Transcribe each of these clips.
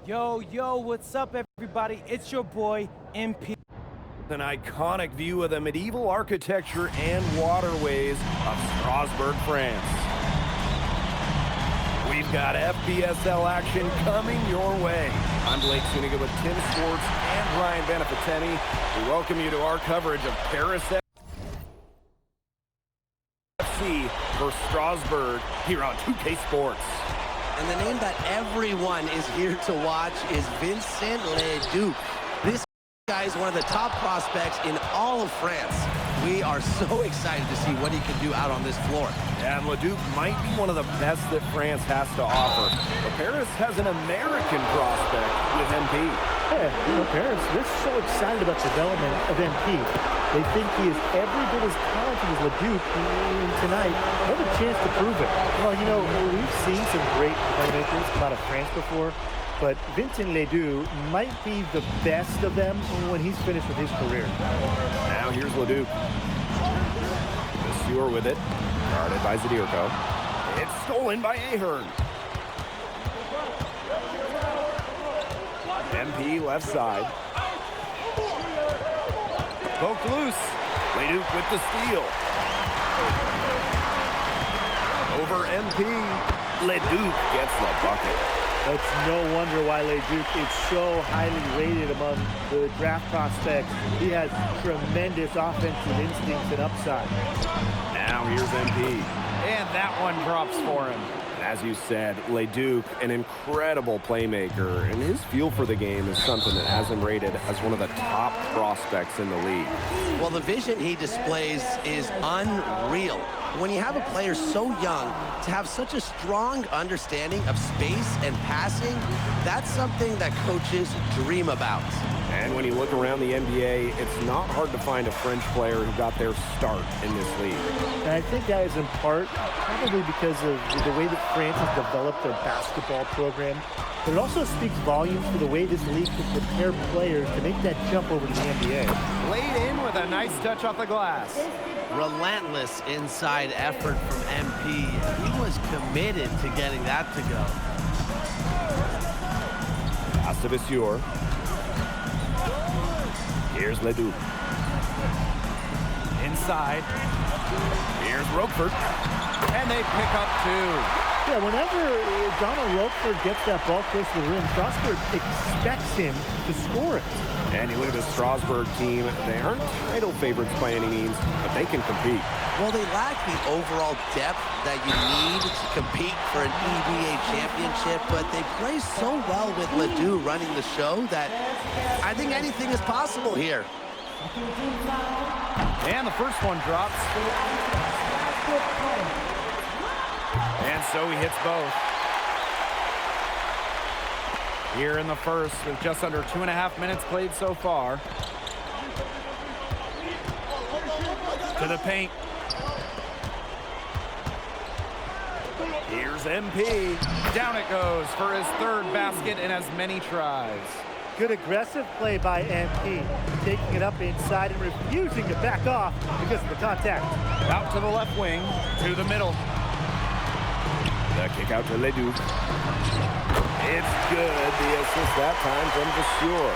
Yo, what's up, everybody? It's your boy, MP. An iconic view of the medieval architecture and waterways of Strasbourg, France. We've got FPSL action coming your way. I'm Blake Zuniga with Tim Swartz and Ryan Benefiteni. We welcome you to our coverage of Paris FC versus Strasbourg here on 2K Sports. And the name that everyone is here to watch is Vincent Leduc. This guy is one of the top prospects in all of France. We are so excited to see what he can do out on this floor. Yeah, and Leduc might be one of the best that France has to offer. But Paris has an American prospect with MP. Yeah, Paris, they're so excited about the development of MP. They think he is every bit as talented as Leduc tonight. They have a chance to prove it. Well, we've seen some great playmakers come out of France before, but Vincent Leduc might be the best of them when he's finished with his career. Now here's Leduc. Monsieur with it. Guarded by Zadirko. It's stolen by Ahern. MP left side. Poked loose. Leduc with the steal. Over MP. Leduc gets the bucket. It's no wonder why Leduc is so highly rated among the draft prospects. He has tremendous offensive instincts and upside. Now here's MP. And that one drops for him. As you said, Leduc, an incredible playmaker, and his feel for the game is something that has him rated as one of the top prospects in the league. Well, the vision he displays is unreal. When you have a player so young, to have such a strong understanding of space and passing, that's something that coaches dream about. And when you look around the NBA, it's not hard to find a French player who got their start in this league. And I think that is in part probably because of the way that France has developed their basketball program. But it also speaks volumes for the way this league can prepare players to make that jump over to the NBA. Laid in with a nice touch off the glass. Relentless inside effort from MP. He was committed to getting that to go. Pass to Monsieur. Here's Leduc. Inside. Here's Roquefort. And they pick up two. Yeah, whenever Donald Roquefort gets that ball close to the rim, Strasbourg expects him to score it. And you look at the Strasbourg team, they aren't title favorites by any means, but they can compete. Well, they lack the overall depth that you need to compete for an EBA championship, but they play so well with Ledoux running the show that I think anything is possible here. And the first one drops. And so he hits both. Here in the first, with just under 2.5 minutes played so far. To the paint. Here's MP. Down it goes for his third basket in as many tries. Good aggressive play by MP, taking it up inside and refusing to back off because of the contact. Out to the left wing, to the middle. The kick out to Leduc. It's good. The assist that time from Vasseur.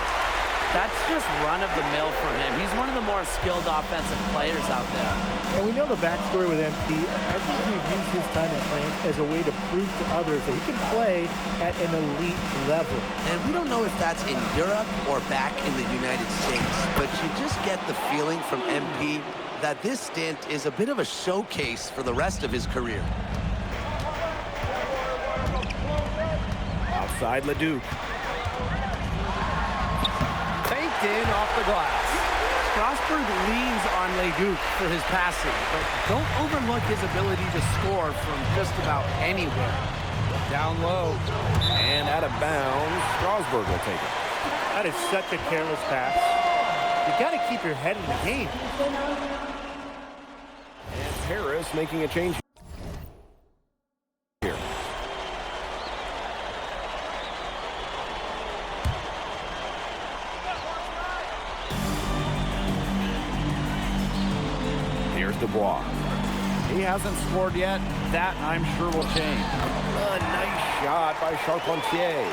That's just run-of-the-mill for him. He's one of the more skilled offensive players out there. And we know the backstory with MP. I think we've used his time in France as a way to prove to others that he can play at an elite level. And we don't know if that's in Europe or back in the United States, but you just get the feeling from MP that this stint is a bit of a showcase for the rest of his career. Outside Leduc. Faked in off the glass. Strasbourg leans on Leduc for his passing, but don't overlook his ability to score from just about anywhere. Down low. And out of bounds, Strasbourg will take it. That is such a careless pass. You got to keep your head in the game. And Paris making a change here. Here's Dubois. He hasn't scored yet. That, I'm sure, will change. A nice shot by Charpentier.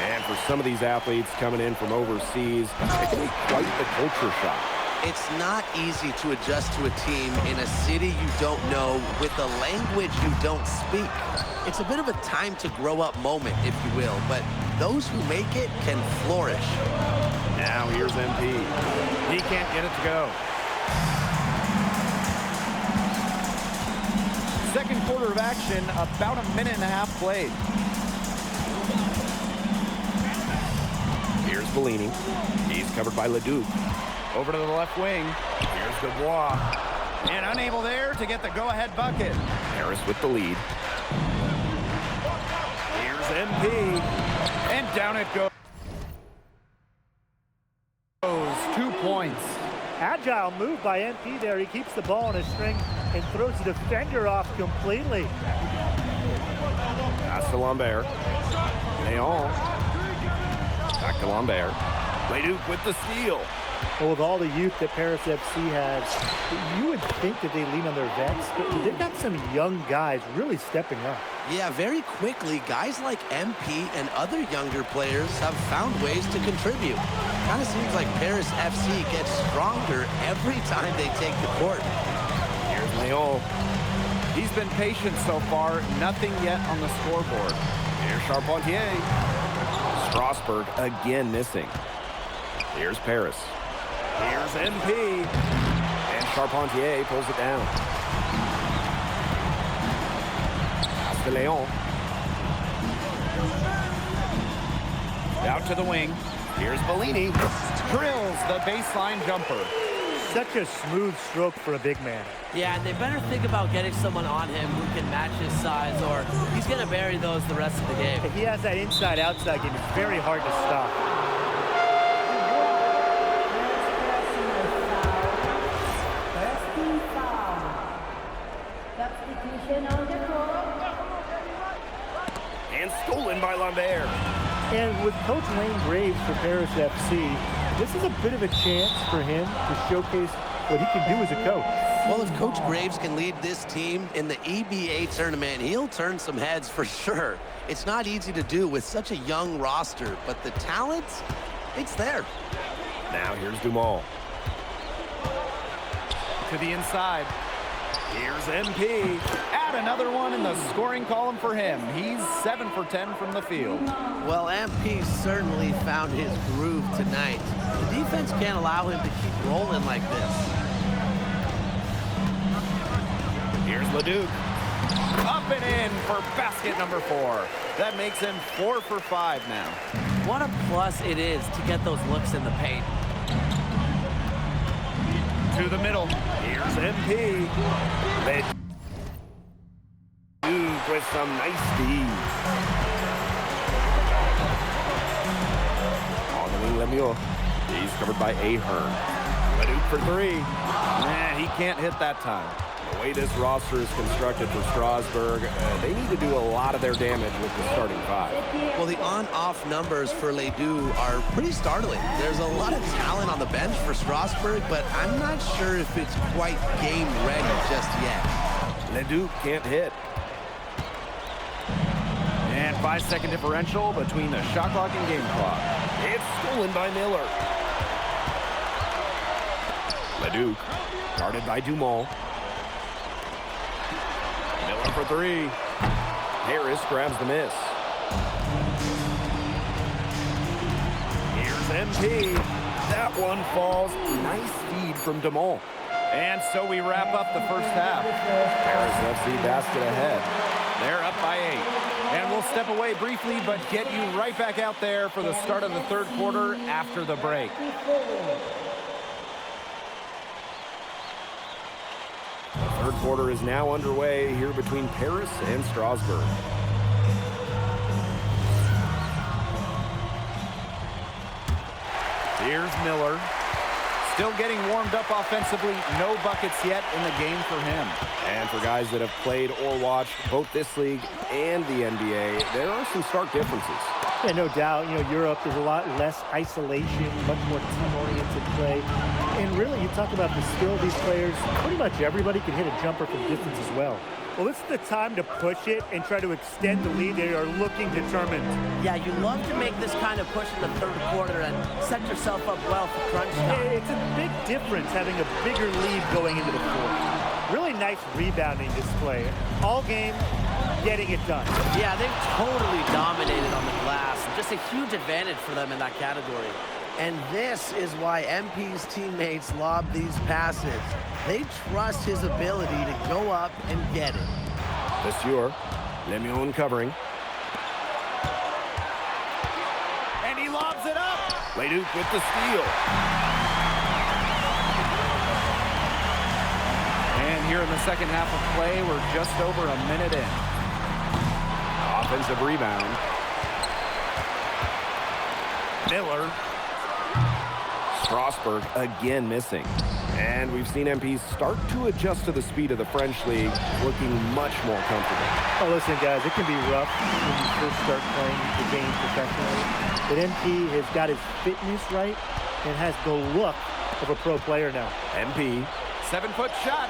And for some of these athletes coming in from overseas, it can be quite the culture shock. It's not easy to adjust to a team in a city you don't know with a language you don't speak. It's a bit of a time to grow up moment, if you will, but those who make it can flourish. Now here's MP. He can't get it to go. Second quarter of action, about a minute and a half played. Here's Bellini. He's covered by Leduc. Over to the left wing. Here's Dubois. And unable there to get the go-ahead bucket. Harris with the lead. Here's MP. And down it goes. 2 points. Agile move by MP there. He keeps the ball on a string and throws the defender off completely. Pass to Lambert. Leon. Back to Lambert. Leduc with the steal. Well, with all the youth that Paris FC has, you would think that they lean on their vets, but they've got some young guys really stepping up. Yeah, very quickly, guys like MP and other younger players have found ways to contribute. Kind of seems like Paris FC gets stronger every time they take the court. Here's Leon. He's been patient so far. Nothing yet on the scoreboard. Here's Charpentier. Strasburg again missing. Here's Paris. Here's MP. And Charpentier pulls it down. Pass to Leon. Out to the wing. Here's Bellini. Drills the baseline jumper. Such a smooth stroke for a big man. Yeah, and they better think about getting someone on him who can match his size, or he's going to bury those the rest of the game. If he has that inside-outside game, it's very hard to stop. And stolen by Lambert. And with Coach Lane Graves for Paris FC, this is a bit of a chance for him to showcase what he can do as a coach. Well, if Coach Graves can lead this team in the EBA tournament, he'll turn some heads for sure. It's not easy to do with such a young roster, but the talent, it's there. Now here's Dumas. To the inside. Here's MP. Add another one in the scoring column for him. He's 7 for 10 from the field. Well, MP certainly found his groove tonight. The defense can't allow him to keep rolling like this. Here's Leduc. Up and in for basket number 4. That makes him 4 for 5 now. What a plus it is to get those looks in the paint. To the middle. Here's MP. Leduc with some nice speed. On the wing, Lemieux. He's covered by Ahern. Leduc for 3. Nah, he can't hit that time. The way this roster is constructed for Strasburg, they need to do a lot of their damage with the starting 5. Well, the on-off numbers for Ledoux are pretty startling. There's a lot of talent on the bench for Strasburg, but I'm not sure if it's quite game ready just yet. Leduc can't hit. And 5-second differential between the shot clock and game clock. It's stolen by Miller. Leduc, guarded by Dumas. Miller for 3. Harris grabs the miss. Here's MP. That one falls. Nice feed from DeMont. And so we wrap up the first half. Paris FC basket ahead. They're up by 8. And we'll step away briefly, but get you right back out there for the start of the third quarter after the break. The third quarter is now underway here between Paris and Strasburg. Here's Miller. Still getting warmed up offensively. No buckets yet in the game for him. And for guys that have played or watched both this league and the NBA, there are some stark differences. Yeah, no doubt. You know, Europe, there's a lot less isolation, much more team-oriented play. And really, you talk about the skill of these players, pretty much everybody can hit a jumper from distance as well. Well, this is the time to push it and try to extend the lead. They are looking determined. Yeah, you love to make this kind of push in the third quarter and set yourself up well for crunch time. It's a big difference having a bigger lead going into the fourth. Really nice rebounding display. All game, getting it done. Yeah, they've totally dominated on the glass. Just a huge advantage for them in that category. And this is why MP's teammates lob these passes. They trust his ability to go up and get it. Vasseur, Lemieux covering. And he lobs it up. Leduc with the steal. And here in the second half of play, we're just over a minute in. Offensive rebound. Miller. Strasburg again missing. And we've seen MP start to adjust to the speed of the French league, looking much more comfortable. Oh, listen, guys, it can be rough when you first start playing the game professionally. But MP has got his fitness right and has the look of a pro player now. MP. 7-foot shot.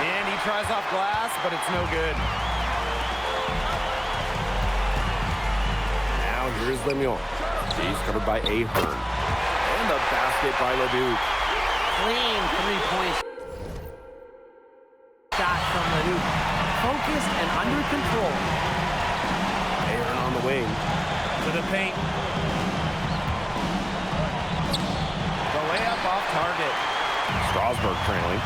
And he tries off glass, but it's no good. Now here's Lemieux. He's covered by Ahern. And the basket by Leduc. Clean three-point shot from Leduc. Focused and under control. Ahern on the wing. To the paint. The layup off target. Strasburg trailing.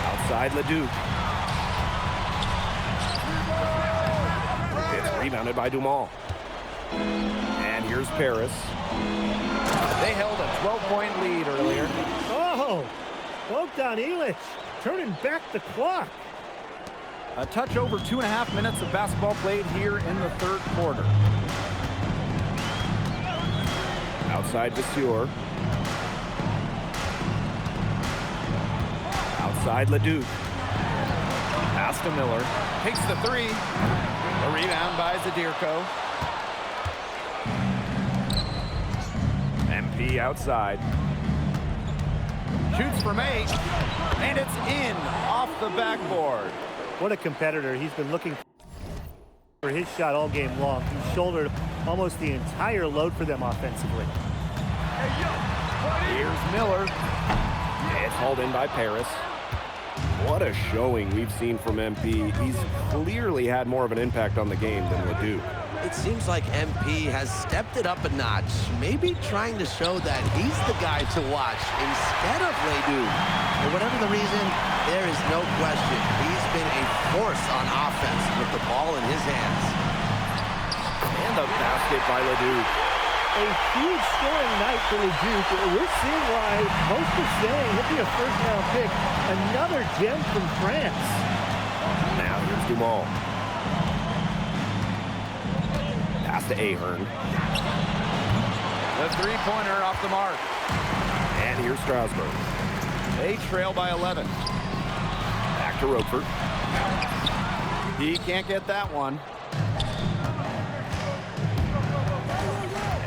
Outside Leduc. It's rebounded by Dumas. And here's Paris. They held a 12-point lead earlier. Oh, Bogdan Ilic turning back the clock. A touch over 2.5 minutes of basketball played here in the third quarter. Outside Vasseur. Outside Leduc. Pass to Miller. Takes the three. A rebound by Zadirko. MP outside. Shoots from 8. And it's in off the backboard. What a competitor. He's been looking for his shot all game long. He shouldered almost the entire load for them offensively. Here's Miller. It's hauled in by Paris. What a showing we've seen from MP. He's clearly had more of an impact on the game than Leduc. It seems like MP has stepped it up a notch, maybe trying to show that he's the guy to watch instead of Leduc. For whatever the reason, there is no question he's been a force on offense with the ball in his hands. And the basket by Leduc. A huge scoring night for Leduc. We're seeing why most are saying he'll be a first-round pick. Another gem from France. Now here's Dumas. Pass to Ahern. The three-pointer off the mark. And here's Strasburg. They trail by 11. Back to Roquefort. He can't get that one.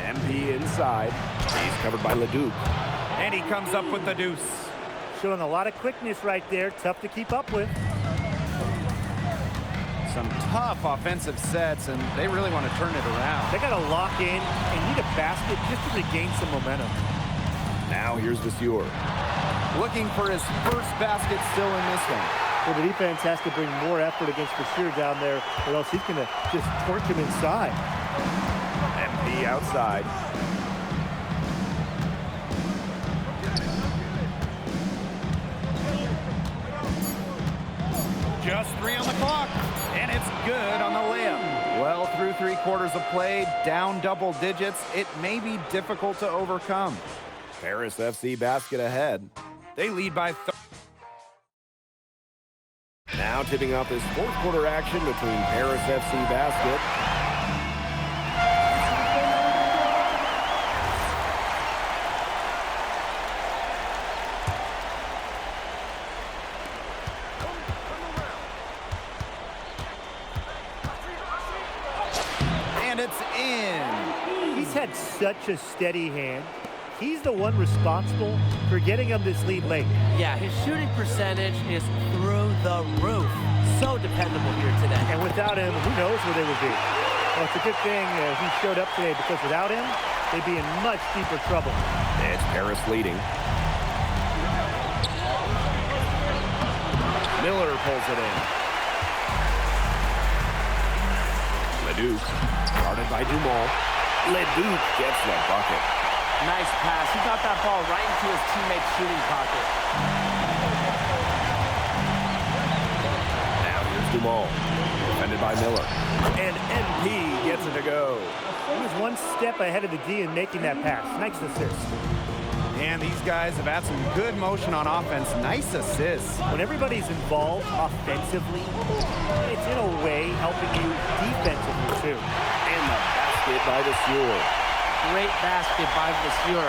MP inside. He's covered by Leduc. And he comes up with the deuce. Showing a lot of quickness right there. Tough to keep up with. Some tough offensive sets, and they really want to turn it around. They got to lock in and need a basket just to regain some momentum. Now here's Vasseur. Looking for his first basket still in this one. Well, the defense has to bring more effort against Vasseur down there, or else he's going to just torch him inside. MP outside. Just 3 on the clock, and it's good on the layup. Well, through 3 quarters of play, down double digits, it may be difficult to overcome. Paris FC basket ahead. They lead by Now tipping off this fourth quarter action between Paris FC basket and it's in. He's had such a steady hand. he's the one responsible for getting them this lead late. Yeah, his shooting percentage is through the roof. So dependable here today. And without him, who knows where they would be. Well, it's a good thing he showed up today, because without him, they'd be in much deeper trouble. It's Paris leading. Miller pulls it in. Leduc, guarded by Dumas. Leduc gets the bucket. Nice pass. He got that ball right into his teammate's shooting pocket. Now here's Dumas, defended by Miller. And MP gets it to go. He was one step ahead of the D in making that pass. Nice assist. And these guys have had some good motion on offense. Nice assists. When everybody's involved offensively, it's in a way helping you defensively too. And the basket by the Sewell. Great basket by Vasseur.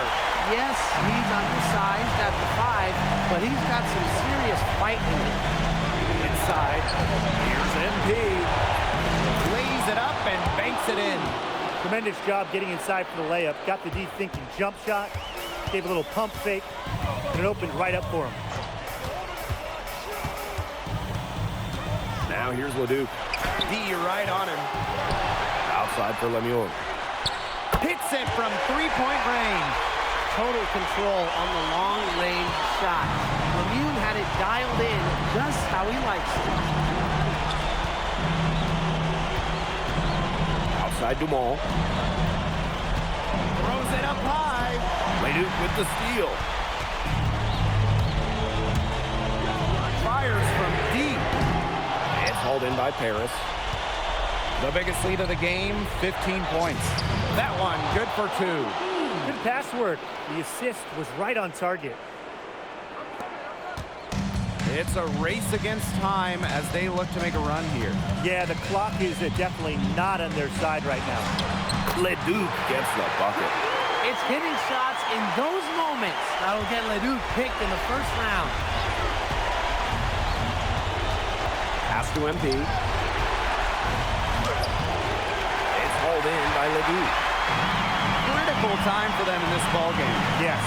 Yes, he's undersized at the 5, but he's got some serious fight in him. Inside. Here's MP. Lays it up and banks it in. Tremendous job getting inside for the layup. Got the D thinking jump shot. Gave a little pump fake, and it opened right up for him. Now here's Leduc. D right on him. Outside for Lemieux. Hits it from three-point range. Total control on the long-range shot. Lemieux had it dialed in just how he likes it. Outside Dumas. Throws it up high. Leduc with the steal. Fires from deep. It's hauled in by Paris. The biggest lead of the game, 15 points. That one, good for 2. Good pass work. The assist was right on target. It's a race against time as they look to make a run here. Yeah, the clock is definitely not on their side right now. Leduc gets the bucket. It's hitting shots in those moments that'll get Leduc picked in the first round. Pass to MP. It's hauled in by Leduc. Critical time for them in this ball game. Yes,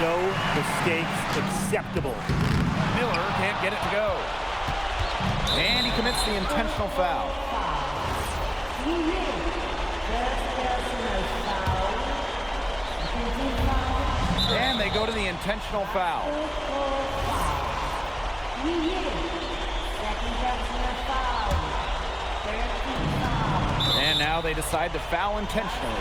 no mistakes acceptable. Miller can't get it to go. And he commits the intentional foul. And they go to the intentional foul. And now they decide to foul intentionally.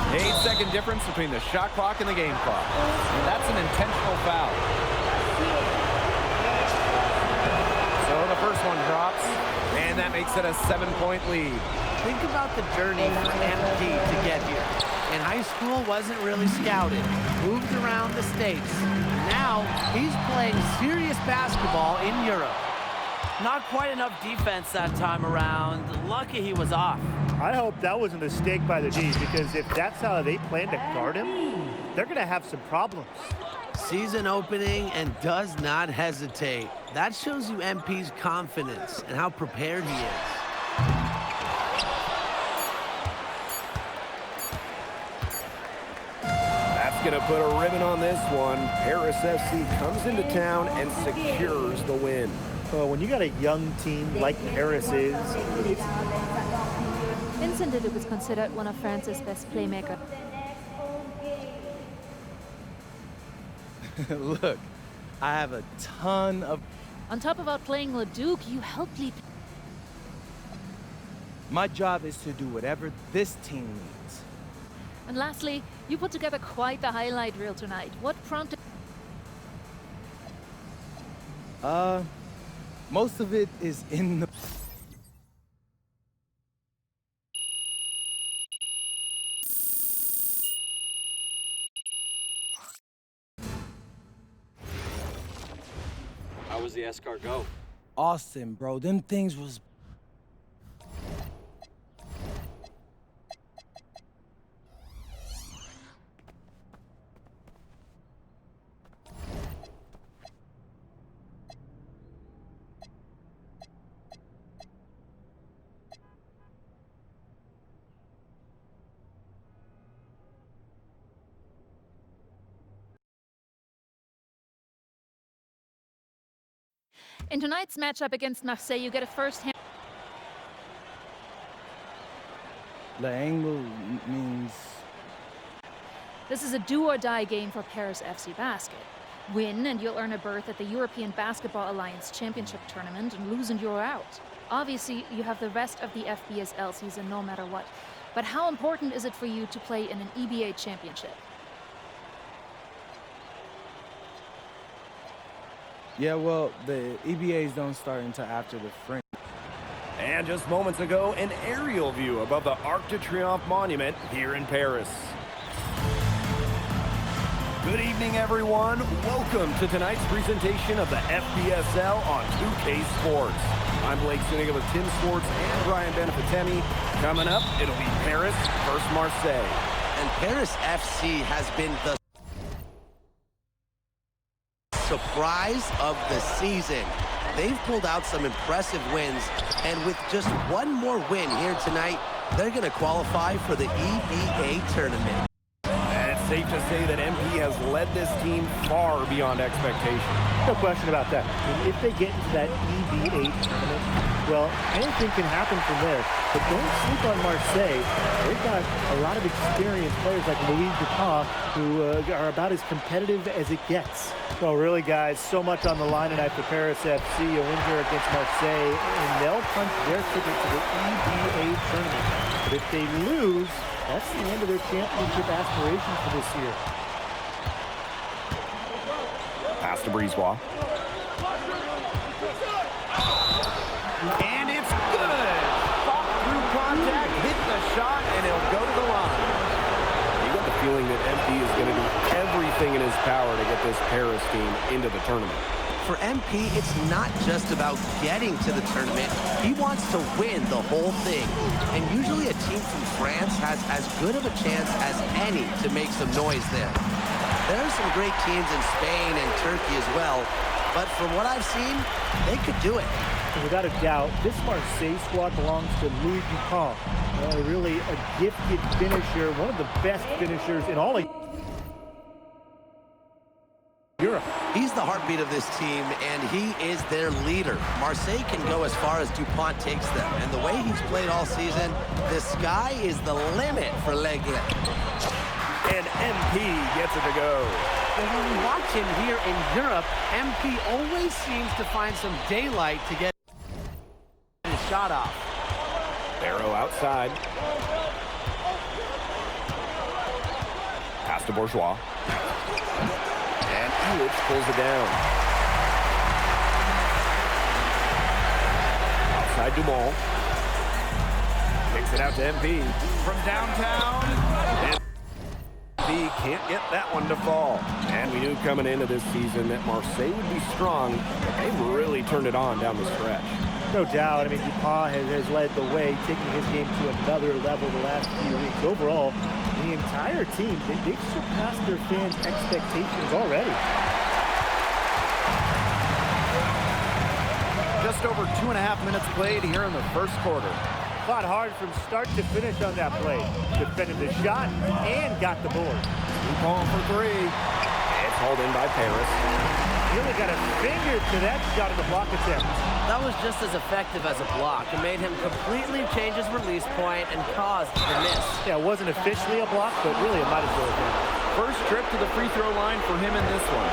8-second difference between the shot clock and the game clock. And that's an intentional foul. So the first one drops, and that makes it a 7-point lead. Think about the journey for MP to get here. In high school, wasn't really scouted. Moved around the States. Now, he's playing serious basketball in Europe. Not quite enough defense that time around. Lucky he was off. I hope that was a mistake by the D, because if that's how they plan to guard him, they're going to have some problems. Season opening and does not hesitate. That shows you MP's confidence and how prepared he is. That's going to put a ribbon on this one. Paris FC comes into town and secures the win. Well, when you got a young team like Paris is, Vincent Leduc is considered one of France's best playmakers. Look, I have a ton of... On top of outplaying Leduc, you helped lead. My job is to do whatever this team needs. And lastly, you put together quite the highlight reel tonight. What prompted? Most of it is in the... How was the escargot? Austin, bro, them things was... In tonight's matchup against Marseille, you get a first-hand... The angle means... This is a do-or-die game for Paris FC Basket. Win and you'll earn a berth at the European Basketball Alliance Championship Tournament, and lose and you're out. Obviously, you have the rest of the FBSL season no matter what. But how important is it for you to play in an EBA championship? Yeah, well, the EBAs don't start until after the French. And just moments ago, an aerial view above the Arc de Triomphe monument here in Paris. Good evening, everyone. Welcome to tonight's presentation of the FBSL on 2K Sports. I'm Blake Suniga with Tim Sports and Brian Benefitemi. Coming up, it'll be Paris versus Marseille. And Paris FC has been the surprise of the season. They've pulled out some impressive wins, and with just one more win here tonight, they're going to qualify for the EBA tournament. Safe to say that MP has led this team far beyond expectation. No question about that. I mean, if they get into that EB8 tournament, well, anything can happen from there. But don't sleep on Marseille. They've got a lot of experienced players like Louis Dupont, who are about as competitive as it gets. Well, really, guys, so much on the line tonight for Paris FC. A win here against Marseille, and they'll punch their ticket to the EB8 tournament. But if they lose, that's the end of their championship aspirations for this year. Pass to Brisebois. And it's good. Fought through contact, hit the shot, and he'll go to the line. You got the feeling that MP is going to do everything in his power to get this Paris team into the tournament. For MP, it's not just about getting to the tournament. He wants to win the whole thing. And usually a team from France has as good of a chance as any to make some noise there. There are some great teams in Spain and Turkey as well, but from what I've seen, they could do it. And without a doubt, this Marseille squad belongs to Louis Dupont. Really a gifted finisher, one of the best finishers in all of Europe. He's the heartbeat of this team, and he is their leader. Marseille can go as far as Dupont takes them, and the way he's played all season, the sky is the limit for Leglé. And MP gets it to go. And when we watch him here in Europe, MP always seems to find some daylight to get his shot off. Barrow outside. Pass to Bourgeois. And Illich pulls it down. Outside Dumont. Kicks it out to MP. From downtown. And MP can't get that one to fall. And we knew coming into this season that Marseille would be strong, but they've really turned it on down the stretch. No doubt. I mean, Dupont has led the way, taking his game to another level the last few weeks. Overall, the entire team, they've surpassed their fans' expectations already. Just over 2.5 minutes played here in the first quarter. Fought hard from start to finish on that play. Defended the shot and got the board. Dupont for three. It's hauled in by Paris. He only got a finger to that shot of the block attempt. That was just as effective as a block. It made him completely change his release point and caused the miss. Yeah, it wasn't officially a block, but really it might as well have been. First trip to the free throw line for him in this one.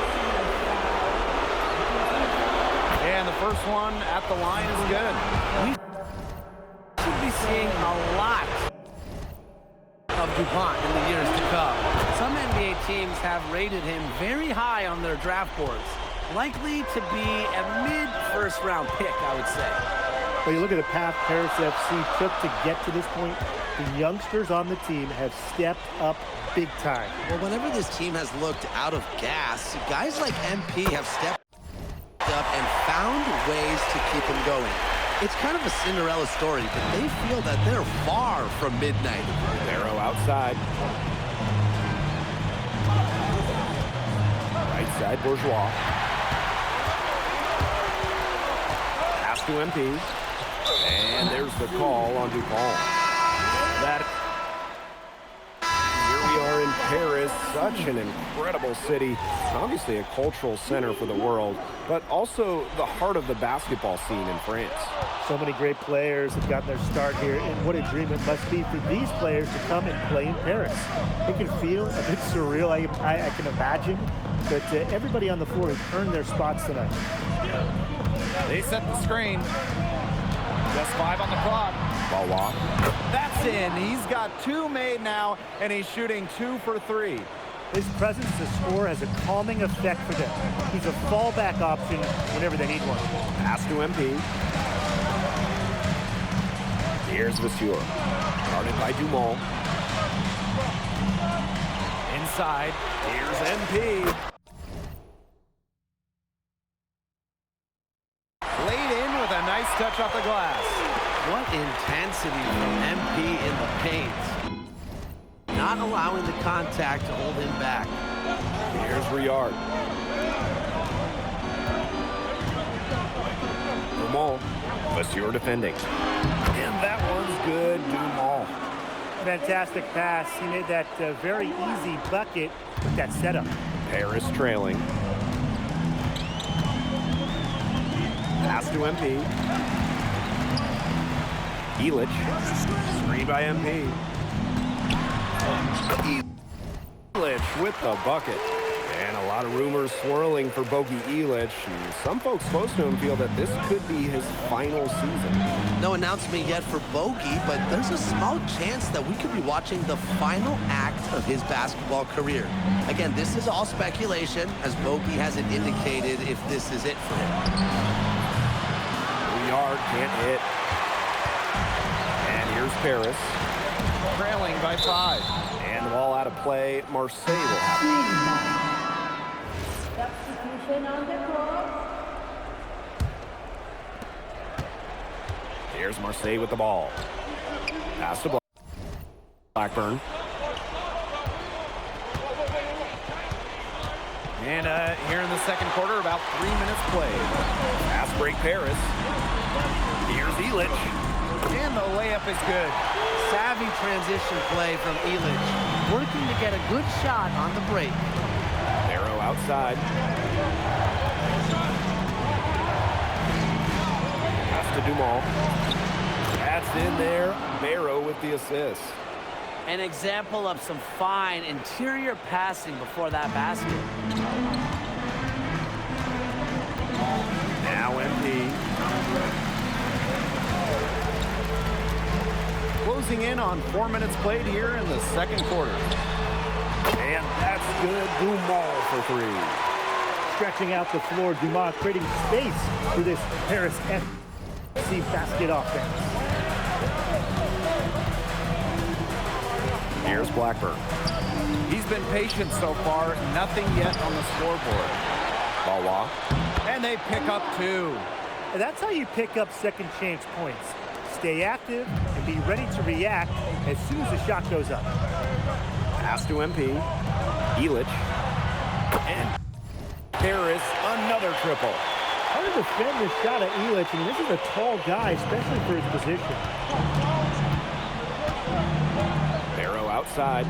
And the first one at the line is good. We should be seeing a lot of Dupont in the years to come. Some NBA teams have rated him very high on their draft boards. Likely to be a mid-first round pick, I would say. But you look at the path Paris FC took to get to this point, the youngsters on the team have stepped up big time. Well, whenever this team has looked out of gas, guys like MP have stepped up and found ways to keep them going. It's kind of a Cinderella story, but they feel that they're far from midnight. Barrow outside. Right side, Bourgeois. Pass to MP. And there's the call on Dupont. Here we are in Paris, such an incredible city. Obviously a cultural center for the world, but also the heart of the basketball scene in France. So many great players have gotten their start here, and what a dream it must be for these players to come and play in Paris. It can feel a bit surreal, I can imagine, but everybody on the floor has earned their spots tonight. They set the screen. Just 5 on the clock. Balois. That's in. He's got 2 made now, and he's shooting 2 for 3. His presence to score has a calming effect for them. He's a fallback option whenever they need one. Pass to MP. Here's Vasseur. Guarded by Dumont. Inside. Here's MP. Laid in with a nice touch off the glass. What intensity from MP in the paint. Not allowing the contact to hold him back. Here's Riard. Dumont. Vasseur defending. And that one's good, Dumont. Fantastic pass. He made that very easy bucket with that setup. Paris trailing. Pass to MP. Elich. Screen by MP. Elich with the bucket. And a lot of rumors swirling for Bogi Elich. And some folks close to him feel that this could be his final season. No announcement yet for Bogi, but there's a small chance that we could be watching the final act of his basketball career. Again, this is all speculation, as Bogi hasn't indicated if this is it for him. Riard can't hit. And here's Paris. Trailing by 5. And the ball out of play. Marseille will have it. Substitution on the court. Here's Marseille with the ball. Pass to Blackburn. And here in the second quarter, about 3 minutes played. Pass break Paris. Here's Elich. And the layup is good. Savvy transition play from Elich, working to get a good shot on the break. Barrow outside. Pass to Dumont. That's in there. Barrow with the assist. An example of some fine interior passing before that basket. Now MP. Closing in on 4 minutes played here in the second quarter. And that's good. Dumont for 3. Stretching out the floor, Dumont creating space for this Paris FC basket offense. Here's Blackburn. He's been patient so far. Nothing yet on the scoreboard. Balois. And they pick up 2. And that's how you pick up second chance points. Stay active and be ready to react as soon as the shot goes up. Pass to MP. Elich. And Paris, another triple. How to defend this shot at Elich? I mean, this is a tall guy, especially for his position. Barrow outside.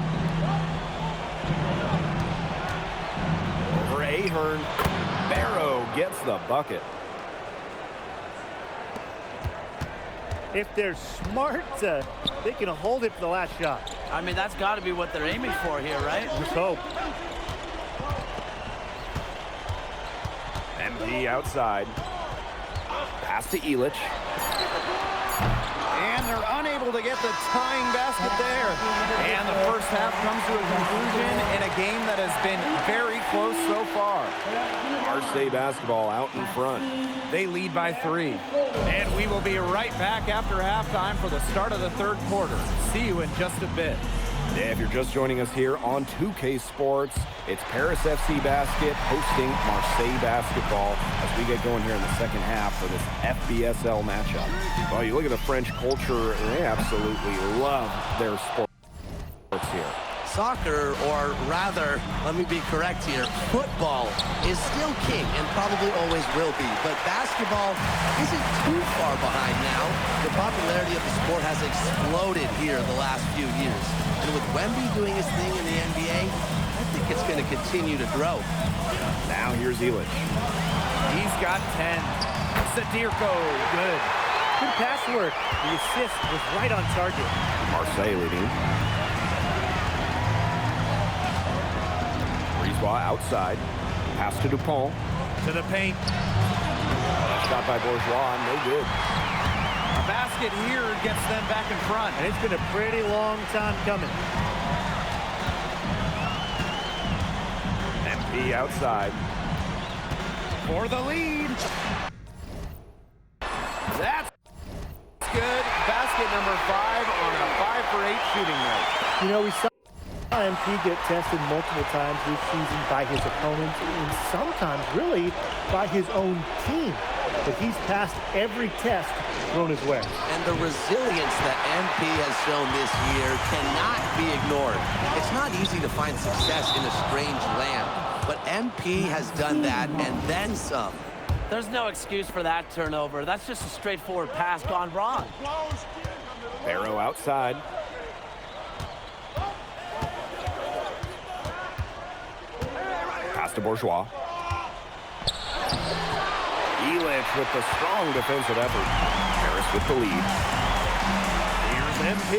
Over Ahern. Barrow gets the bucket. If they're smart, they can hold it for the last shot. I mean, that's got to be what they're aiming for here, right? Let's hope. MP outside. Pass to Elich. And they're unable to get the tying basket there. And the first half comes to a conclusion in a game that has been very close so far. Marseille basketball out in front. They lead by 3. And we will be right back after halftime for the start of the third quarter. See you in just a bit. Yeah, if you're just joining us here on 2K Sports, it's Paris FC Basket hosting Marseille basketball as we get going here in the second half for this FBSL matchup. Well, you look at the French culture, they absolutely love their sports here. soccer, or rather, let me be correct here, football is still king and probably always will be. But basketball isn't too far behind now. The popularity of the sport has exploded here the last few years. And with Wemby doing his thing in the NBA, I think it's going to continue to grow. Now here's Illich. He's got 10. Sadirko, good. Good pass work. The assist was right on target. Marseille leading. Brisebois outside. Pass to Dupont. To the paint. Shot by Bourgeois, no good. A basket here gets them back in front. And it's been a pretty long time coming. MP outside. For the lead. That's good. Basket number 5 on a 5-for-8 shooting night. You know, we saw MP get tested multiple times this season by his opponents and sometimes really by his own team. But he's passed every test thrown his way. And the resilience that MP has shown this year cannot be ignored. It's not easy to find success in a strange land, but MP has done that and then some. There's no excuse for that turnover. That's just a straightforward pass gone wrong. Barrow outside. Pass to Bourgeois. Illich with the strong defensive effort. Paris with the lead. Here's MP.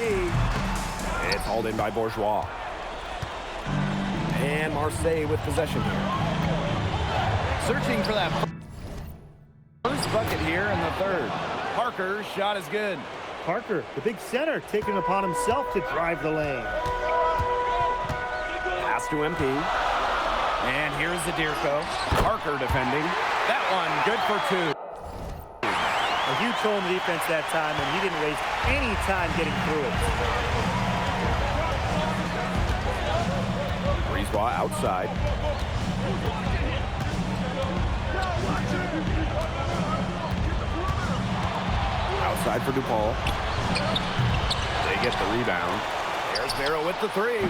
It's hauled in by Bourgeois. And Marseille with possession here. Searching for that first bucket here in the third. Parker's shot is good. Parker, the big center, taking it upon himself to drive the lane. Pass to MP. And here's Zadirko. Parker defending. That one good for 2. A huge hole in the defense that time, and he didn't waste any time getting through it. Brisebois outside. Outside for DePaul. They get the rebound. There's Barrow with the 3.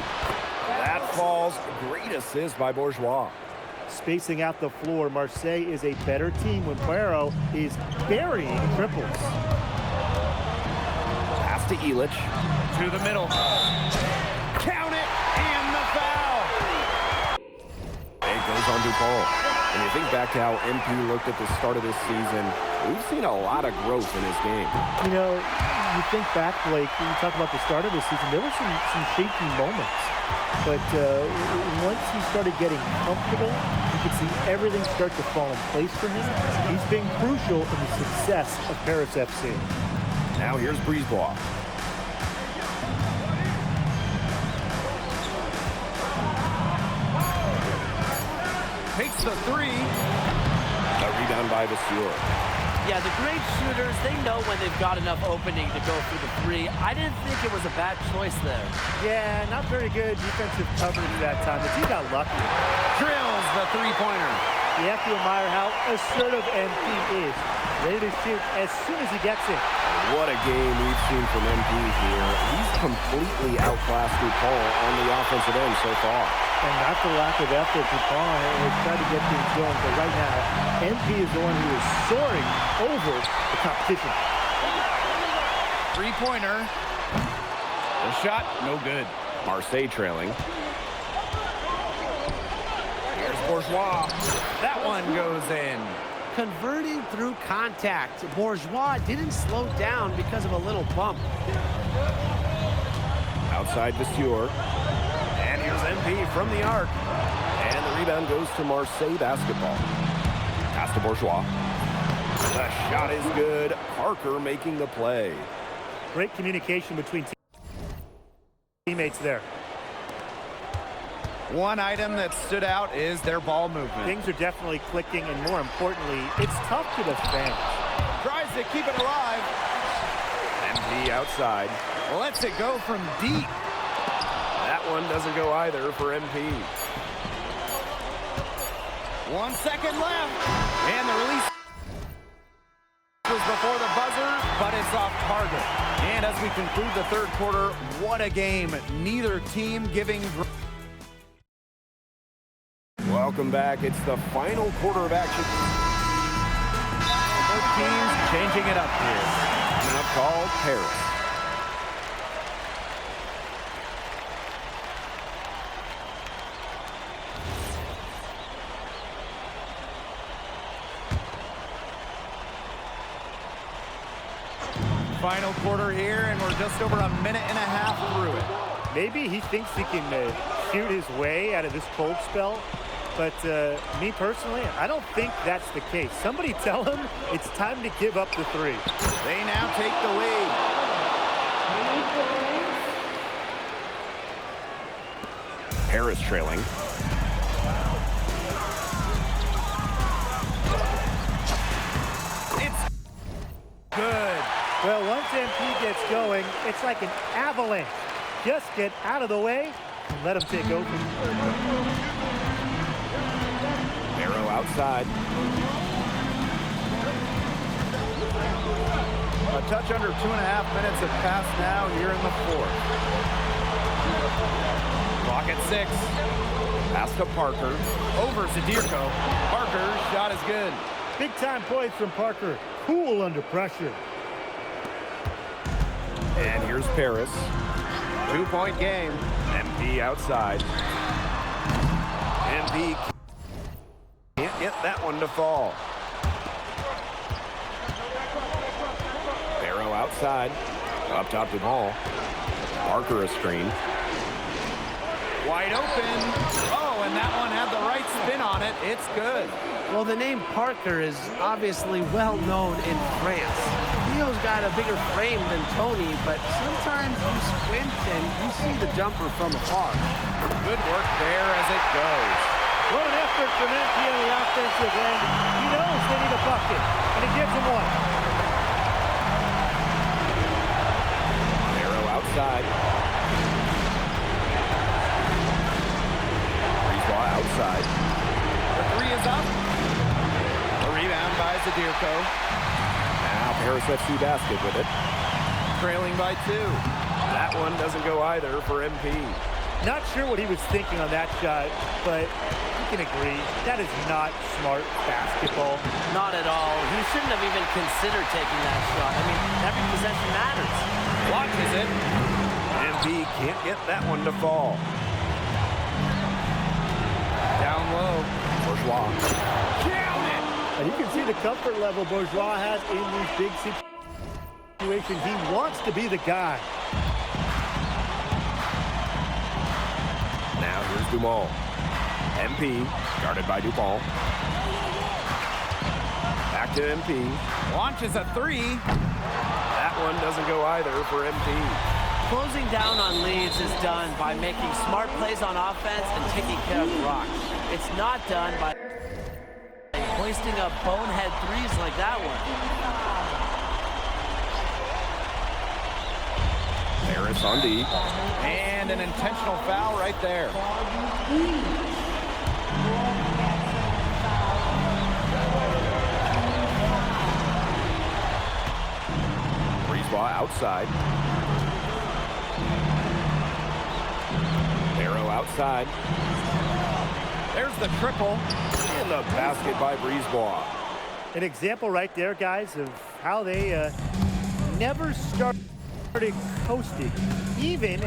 That falls. Great assist by Bourgeois. Spacing out the floor, Marseille is a better team when Barrow is burying triples. Pass to Illich. To the middle. Count it, and the foul. It goes on DePaul. When you think back to how MP looked at the start of this season, we've seen a lot of growth in his game. You know, you think back, Blake, when you talk about the start of the season, there were some shaky moments. But once he started getting comfortable, you could see everything start to fall in place for him. He's been crucial in the success of Paris FC. Now here's Brisebois. Takes the 3. A rebound by Vasseur. Yeah, the great shooters, they know when they've got enough opening to go through the 3. I didn't think it was a bad choice there. Yeah, not very good defensive coverage that time, but he got lucky. Drills the 3-pointer. You have to admire how assertive MP is. Ready to shoot as soon as he gets it. What a game we've seen from MP here. He's completely outclassed DuPont on the offensive end so far. And not the lack of effort. DuPont has tried to get things going, but right now, MP is the one who is soaring over the competition. 3-pointer. The shot, no good. Marseille trailing. Here's Bourgeois. That one goes in. Converting through contact. Bourgeois didn't slow down because of a little bump. Outside Vasseur. And here's MP from the arc. And the rebound goes to Marseille basketball. Pass to Bourgeois. The shot is good. Parker making the play. Great communication between teammates there. One item that stood out is their ball movement. Things are definitely clicking, and more importantly, it's tough to defend. Tries to keep it alive. MP outside. Lets it go from deep. That one doesn't go either for MP. 1 second left. And the release was before the buzzer. but it's off target. And as we conclude the third quarter, what a game. Neither team giving... Welcome back. It's the final quarter of action. Both teams changing it up here. Now called Paris. Final quarter here, and we're just over a minute and a half through it. Maybe he thinks he can shoot his way out of this cold spell, but me personally, I don't think that's the case. Somebody tell him it's time to give up the three. They now take the lead. Paris trailing. It's good. Well, once MP gets going, it's like an avalanche. Just get out of the way and let him take over. Arrow outside. A touch under 2.5 minutes have passed now here in the fourth. Clock at 6. Pass to Parker. Over Zadirko. Parker's shot is good. Big time points from Parker. Cool under pressure. And here's Paris. 2-point game. MP outside. MP can't get that one to fall. Barrow outside. Up top to Hall. Parker a screen. Wide open. Oh, and that one had the right spin on it. It's good. Well, the name Parker is obviously well known in France. Leo's got a bigger frame than Tony, but sometimes you squint and you see the jumper from afar. Good work there as it goes. What an effort from MP on the offensive end. He knows they need a bucket, and he gives them one. Barrow outside. Breezeball outside. The three is up. A rebound by Zadirko. Now Paris FC basket with it. Trailing by 2. That one doesn't go either for MP. Not sure what he was thinking on that shot, but you can agree, that is not smart basketball. Not at all. He shouldn't have even considered taking that shot. I mean, every possession matters. Launches it. MP can't get that one to fall. Down low. Bourgeois. Down it. And you can see the comfort level Bourgeois has in these big situations. He wants to be the guy. Now here's Dumal. MP, guarded by Dupont. Back to MP. Launches a 3. That one doesn't go either for MP. Closing down on leads is done by making smart plays on offense and taking care of the rock. It's not done by hoisting up bonehead threes like that one. Paris on D. And an intentional foul right there. Breezeball outside. Barrow outside. There's the triple. And the basket by Breezeball. An example right there, guys, of how they never started coasting, even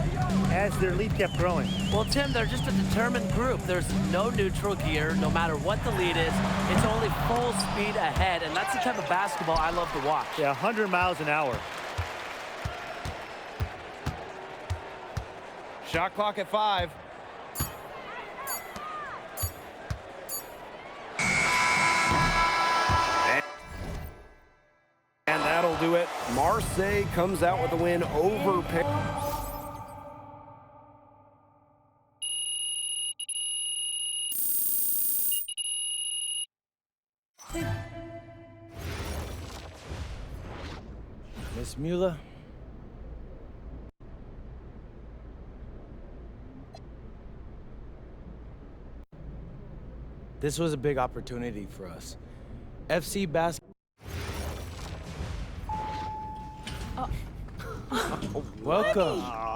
as their lead kept growing. Well, Tim, they're just a determined group. There's no neutral gear, no matter what the lead is. It's only full speed ahead, and that's the type of basketball I love to watch. Yeah, 100 miles an hour. Shot clock at 5. And that'll do it. Marseille comes out with a win over Paris. Miss Müller. This was a big opportunity for us. FC basketball. Welcome